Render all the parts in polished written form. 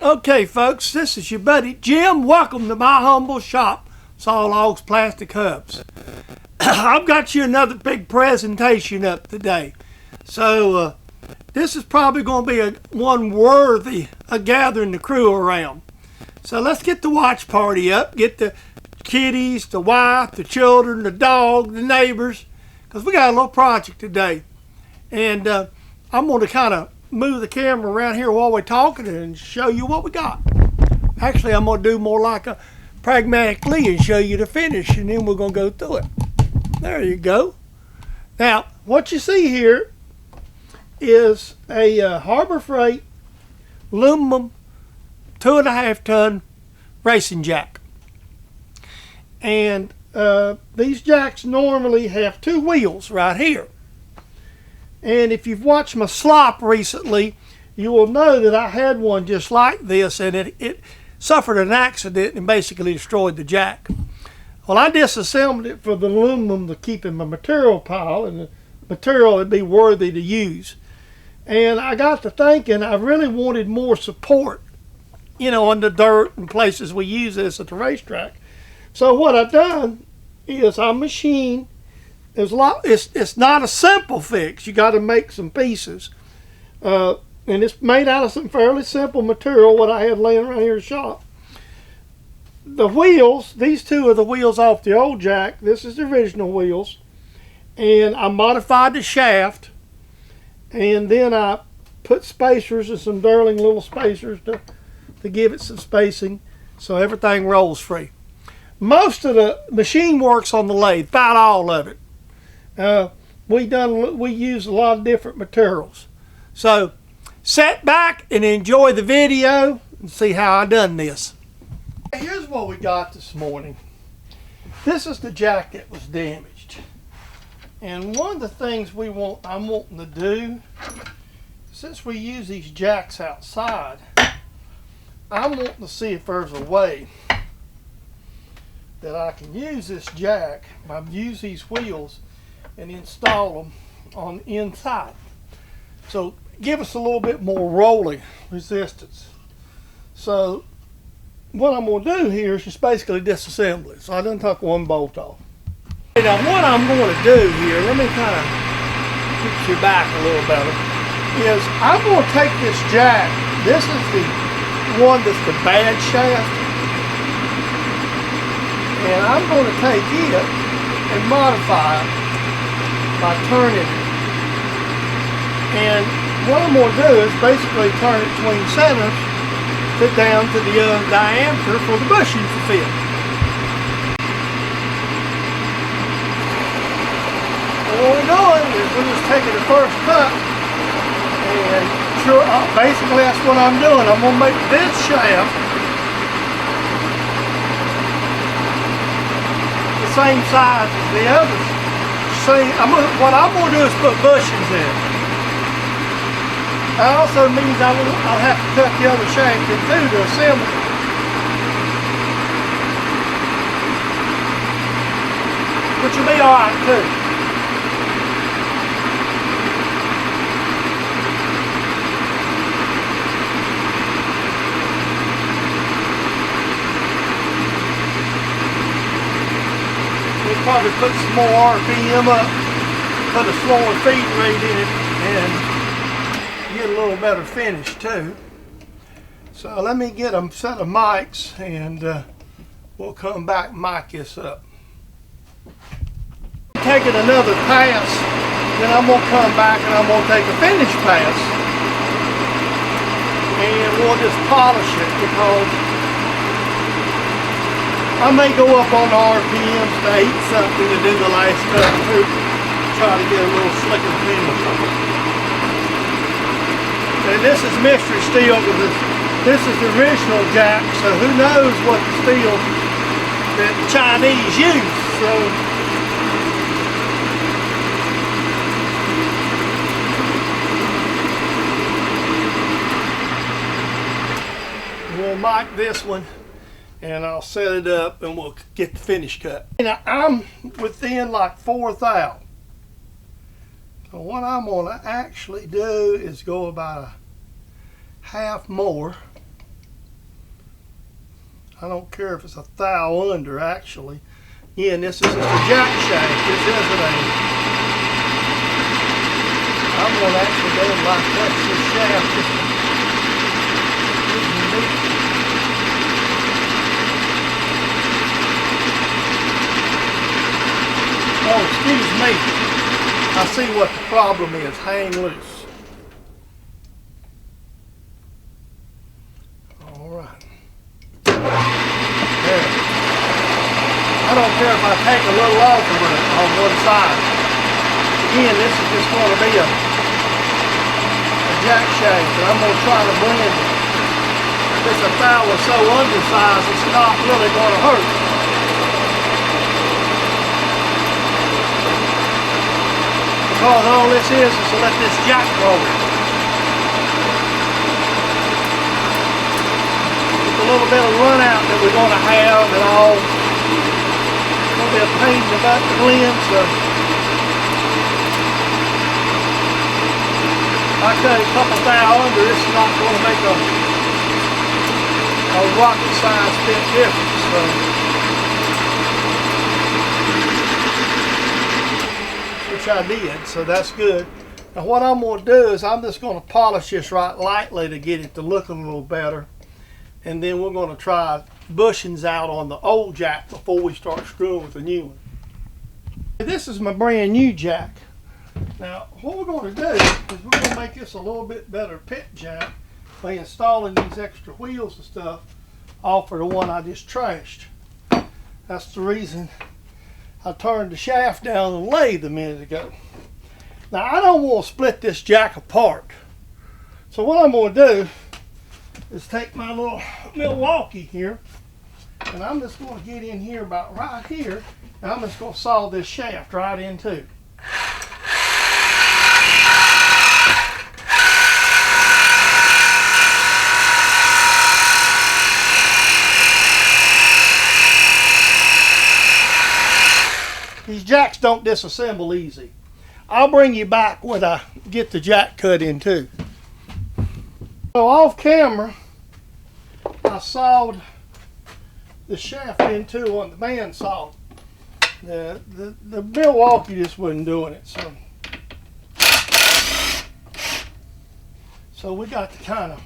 Okay, folks, this is your buddy Jim. Welcome to my humble shop, Saw Logs Plastic Hubs. I've got you another big presentation up today. So, this is probably going to be one worthy of gathering the crew around. So let's get the watch party up. Get the kiddies, the wife, the children, the dog, the neighbors, because we got a little project today. And I'm going to kind of move the camera around here while we're talking and show you what we got. Actually, I'm going to do more like a pragmatically and show you the finish, and then we're going to go through it. There you go. Now, what you see here is a Harbor Freight aluminum 2.5 ton racing jack. And these jacks normally have 2 wheels right here. And if you've watched my slop recently, you will know that I had one just like this, and it suffered an accident and basically destroyed the jack. Well, I disassembled it for the aluminum to keep in my material pile, and the material would be worthy to use. And I got to thinking I really wanted more support, you know, on the dirt and places we use this at the racetrack. So what I've done is I machined. It's not a simple fix. You got to make some pieces, and it's made out of some fairly simple material. What I had laying around here in the shop. The wheels. These 2 are the wheels off the old jack. This is the original wheels, and I modified the shaft, and then I put spacers and some Durling little spacers to give it some spacing, so everything rolls free. Most of the machine works on the lathe, about all of it. We use a lot of different materials. So sit back and enjoy the video and see how I done this. Here's what we got this morning. This is the jack that was damaged. And one of the things I'm wanting to do, since we use these jacks outside, I'm wanting to see if there's a way that I can use this jack, use these wheels, and install them on the inside. So give us a little bit more rolling resistance. So what I'm going to do here is just basically disassemble it. So I done took one bolt off. Now what I'm going to do here, let me kind of get you back a little better, is I'm going to take this jack. This is the one that's the bad shaft. And I'm going to take it and modify it by turning it. And what I'm going to do is basically turn it between centers to down to the diameter for the bushing to fit. And what we're doing is we're just taking the first cut, and basically that's what I'm doing. I'm going to make this shaft the same size as the others. What I'm going to do is put bushings in. That also means I'll have to cut the other shaft in 2 to assemble it. Which will be alright too. We'll probably put some more RPM up, put a slower feed rate in it, and get a little better finish too. So let me get a set of mics, and we'll come back and mic this up. Taking another pass, then I'm going to come back and I'm going to take a finish pass, and we'll just polish it, because I may go up on the RPMs to 8 something to do the last cut too, try to get a little slicker finish on it. And this is mystery steel, because this is the original jack, so who knows what the steel that the Chinese use. So we'll mic this one, and I'll set it up and we'll get the finish cut. Now I'm within like 4th out. So what I'm going to actually do is go about a half more I don't care if it's a thou under actually. Yeah, and this is just a jack shaft. This isn't a. I'm going to actually go and like touch this shaft just to oh, excuse me. I see what the problem is. Hang loose. All right. There. I don't care if I take a little off of it on one side. Again, this is just going to be a jack shaft, and I'm going to try to blend it. If it's a thou or so undersized, it's not really going to hurt. Because all this is to let this jack roll. With a little bit of run out that we're going to have and all. It's going to be a pain in the butt to blend, so I cut a couple thou under, it's not going to make a rocket size bit difference. So. Which I did, so that's good. Now what I'm going to do is I'm just going to polish this right lightly to get it to look a little better. And then we're going to try bushings out on the old jack before we start screwing with the new one. This is my brand new jack. Now what we're going to do is we're going to make this a little bit better pit jack by installing these extra wheels and stuff off of the one I just trashed. That's the reason I turned the shaft down and lathe a minute ago. Now I don't want to split this jack apart. So what I'm going to do is take my little Milwaukee here, and I'm just going to get in here about right here, and I'm just going to saw this shaft right in too. These jacks don't disassemble easy. I'll bring you back when I get the jack cut in too. So off camera, I sawed the shaft in two on the bandsaw. The Milwaukee just wasn't doing it, so we got to kind of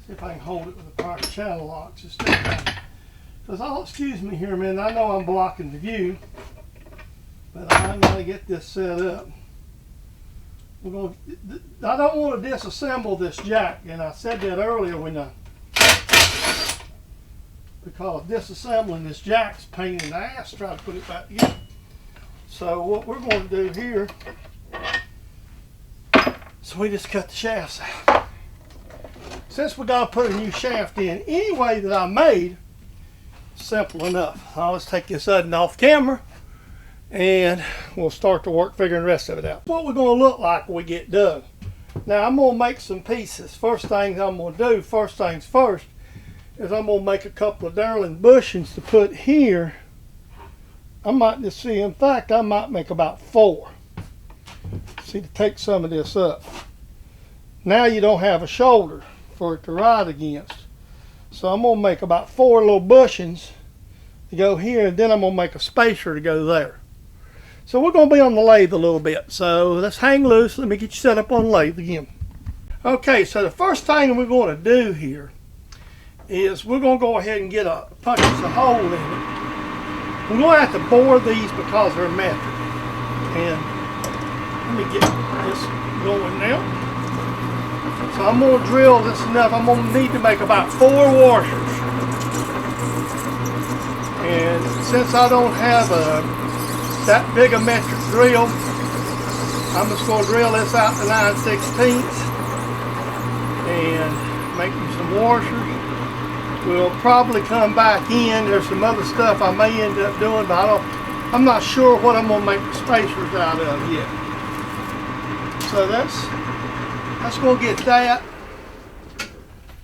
see if I can hold it with the proper channel locks. Because excuse me here a minute, I know I'm blocking the view, but I got to get this set up. I don't want to disassemble this jack, and I said that earlier because disassembling this jack's a pain in the ass to try to put it back together. So what we're going to do here, so we just cut the shafts out. Since we got to put a new shaft in anyway that I made, simple enough. I'll just take this other off camera and we'll start to work figuring the rest of it out. What we're going to look like when we get done. Now I'm going to make some pieces. First things I'm going to do, first things first, is I'm going to make a couple of darling bushings to put here. I might just see, in fact, I might make about 4. See, to take some of this up. Now you don't have a shoulder for it to ride against. So I'm going to make about 4 little bushings to go here, and then I'm going to make a spacer to go there. So we're going to be on the lathe a little bit. So let's hang loose. Let me get you set up on the lathe again. Okay, so the first thing we're going to do here is we're going to go ahead and punch us a hole in it. We're going to have to bore these because they're metric. And let me get this going now. So I'm going to drill this enough. I'm going to need to make about 4 washers. And since I don't have that big a metric drill, I'm just going to drill this out to 9/16 and make me some washers. We'll probably come back in. There's some other stuff I may end up doing, but I'm not sure what I'm going to make the spacers out of yet. So that's going to get that.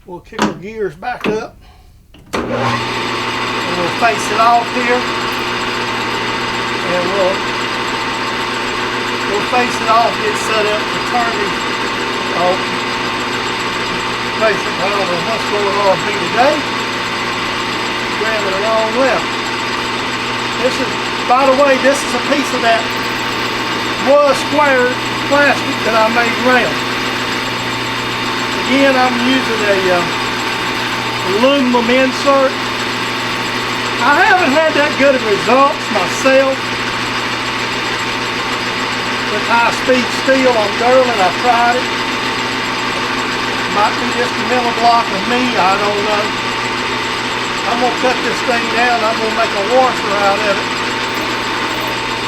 We'll kick our gears back up. And we'll face it off here. And we'll face it off, get set up to turn these off. Basically, I don't know what's going on here today. grab it a long left. This is, by the way, this is a piece of that was square plastic that I made round. Again, I'm using a aluminum insert. I haven't had that good of results myself with high-speed steel on Durlin. I've tried it. Might be just a mental block of me, I don't know. I'm going to cut this thing down. I'm going to make a washer out of it.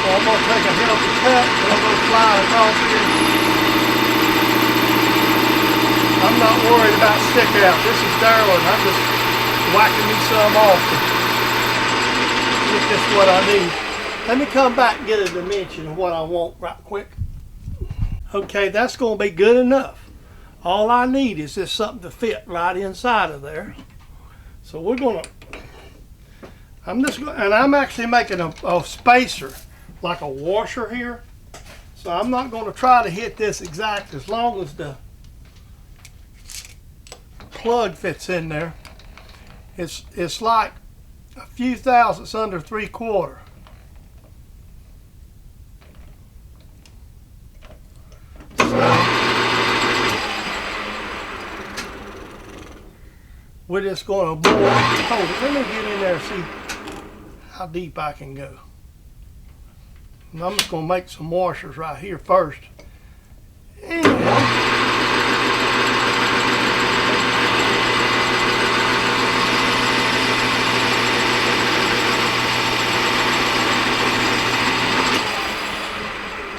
So I'm going to take a healthy cut and I'm going to fly it across here. I'm not worried about stick out. This is Durlin. I'm just whacking me some off to get this what I need. Let me come back and get a dimension of what I want right quick. Okay, that's going to be good enough. All I need is just something to fit right inside of there. So we're going to, and I'm actually making a spacer, like a washer here. So I'm not going to try to hit this exact as long as the plug fits in there. It's like a few thousandths under 3/4. We're just going to bore. Hold it. Let me get in there and see how deep I can go. And I'm just going to make some washers right here first. Anyway.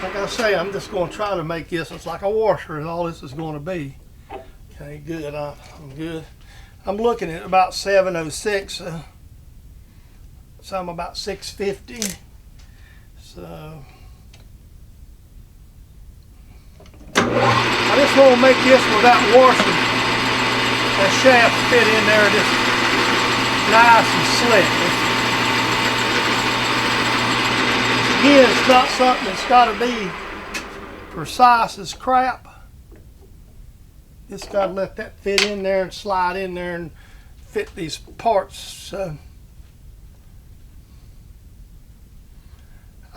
Like I say, I'm just going to try to make this. It's like a washer, and all this is going to be. Okay, good. I'm good. I'm looking at about 706, so I'm about 650. So I just want to make this without washing that shaft fit in there just nice and slick. Again, it's not something that's got to be precise as crap. Just got to let that fit in there and slide in there and fit these parts. So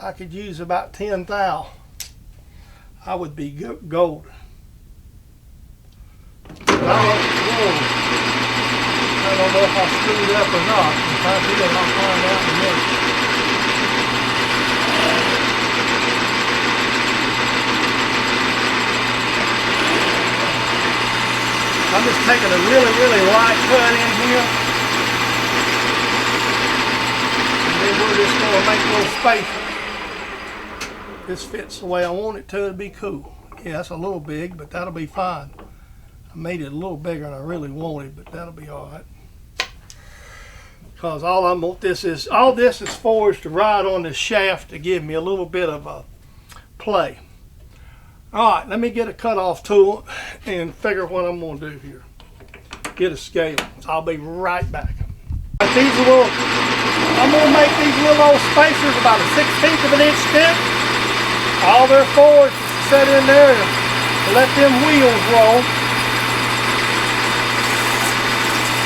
I could use about 10 thou. I would be golden. I don't know if I screwed up or not. If I did, I'll find out in a minute. I'm just taking a really, really light cut in here. And then we're just going to make little spacers. This fits the way I want it to. It'd be cool. Yeah, that's a little big, but that'll be fine. I made it a little bigger than I really wanted, but that'll be all right. Because all this is for is to ride on this shaft to give me a little bit of a play. All right, let me get a cutoff tool and figure what I'm going to do here. Get a scale. I'll be right back. I'm going to make these little old spacers about a 1/16 of an inch thick. All they're for is to set in there to let them wheels roll.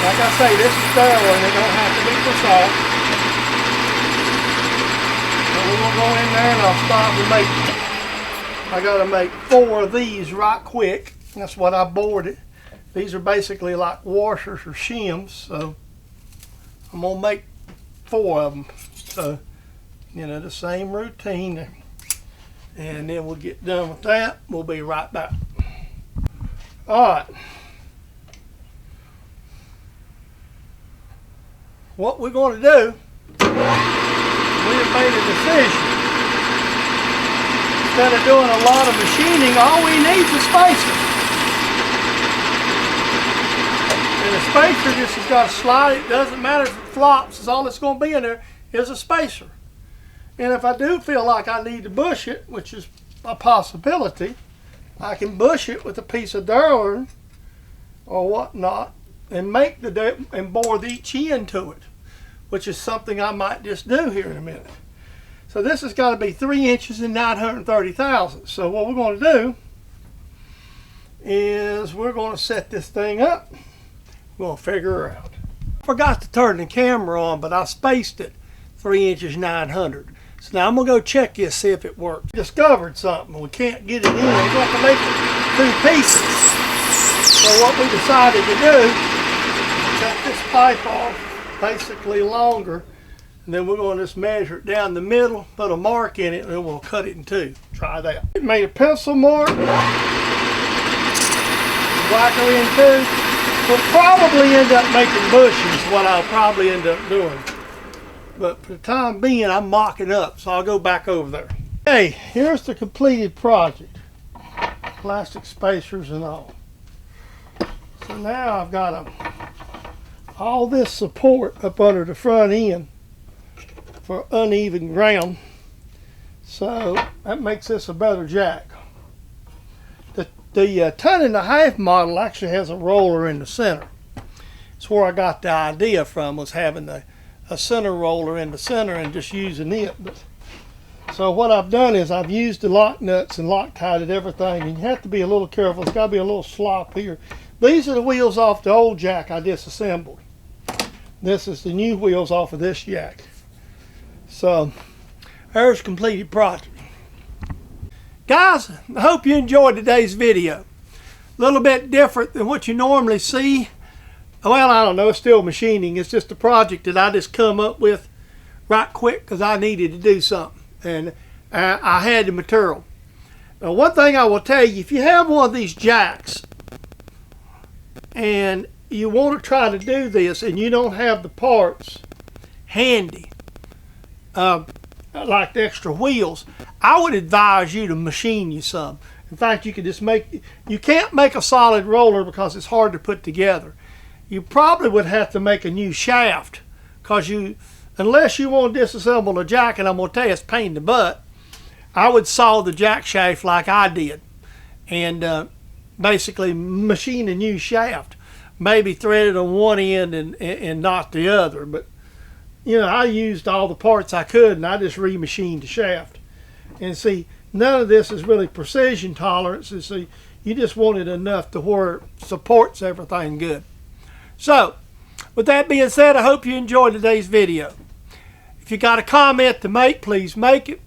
Like I say, this is thorough and they don't have to be precise. So we're going to go in there and I'll start to make. I got to make 4 of these right quick. That's what I bored it. These are basically like washers or shims, so I'm going to make 4 of them. So, you know, the same routine. And then we'll get done with that. We'll be right back. All right. What we're going to do, we have made a decision. Instead of doing a lot of machining, all we need is a spacer. And a spacer just has got to slide. It doesn't matter if it flops. It's all that's going to be in there is a spacer. And if I do feel like I need to bush it, which is a possibility, I can bush it with a piece of Durlin or whatnot and make and bore each end to it, which is something I might just do here in a minute. So this has got to be 3 inches and 930 thousandths. So what we're going to do is we're going to set this thing up. We're going to figure her out. Forgot to turn the camera on, but I spaced it 3 inches 900. So now I'm gonna go check this, see if it works. Discovered something. We can't get it in. We have to make it 2 pieces. So what we decided to do, cut this pipe off, basically longer, and then we're going to just measure it down the middle, put a mark in it, and then we'll cut it in 2. Try that. It made a pencil mark. Whack her in 2. We'll probably end up making bushings, what I'll probably end up doing. But for the time being, I'm mocking up, so I'll go back over there. Okay, here's the completed project. Plastic spacers and all. So now I've got all this support up under the front end for uneven ground. So that makes this a better jack. The 1.5 ton model actually has a roller in the center. It's where I got the idea from, was having a center roller in the center and just using it. So what I've done is I've used the lock nuts and Loctited everything, and you have to be a little careful. It's got to be a little slop here. These are the wheels off the old jack I disassembled. This is the new wheels off of this jack. So there's a completed project. Guys, I hope you enjoyed today's video. A little bit different than what you normally see. Well, I don't know, it's still machining. It's just a project that I just come up with right quick because I needed to do something. And I had the material. Now, one thing I will tell you, if you have one of these jacks and you want to try to do this and you don't have the parts handy, like the extra wheels, I would advise you to machine you some. In fact, you could just you can't make a solid roller because it's hard to put together. You probably would have to make a new shaft, because unless you want to disassemble a jack, and I'm going to tell you it's a pain in the butt, I would saw the jack shaft like I did and basically machine a new shaft. Maybe thread it on one end and not the other. But you know, I used all the parts I could and I just remachined the shaft. And see, none of this is really precision tolerances. See, you just want it enough to where it supports everything good. So, with that being said, I hope you enjoyed today's video. If you got a comment to make, please make it.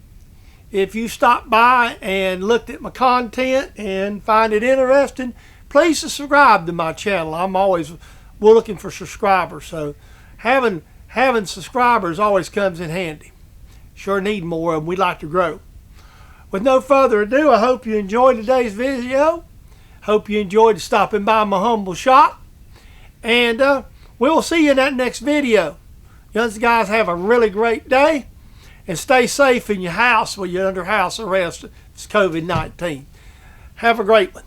If you stopped by and looked at my content and find it interesting, please subscribe to my channel. I'm always looking for subscribers, so having subscribers always comes in handy. Sure need more of them. We'd like to grow. With no further ado, I hope you enjoyed today's video. Hope you enjoyed stopping by my humble shop. And we'll see you in that next video. You guys have a really great day. And stay safe in your house when you're under house arrest. It's COVID-19. Have a great one.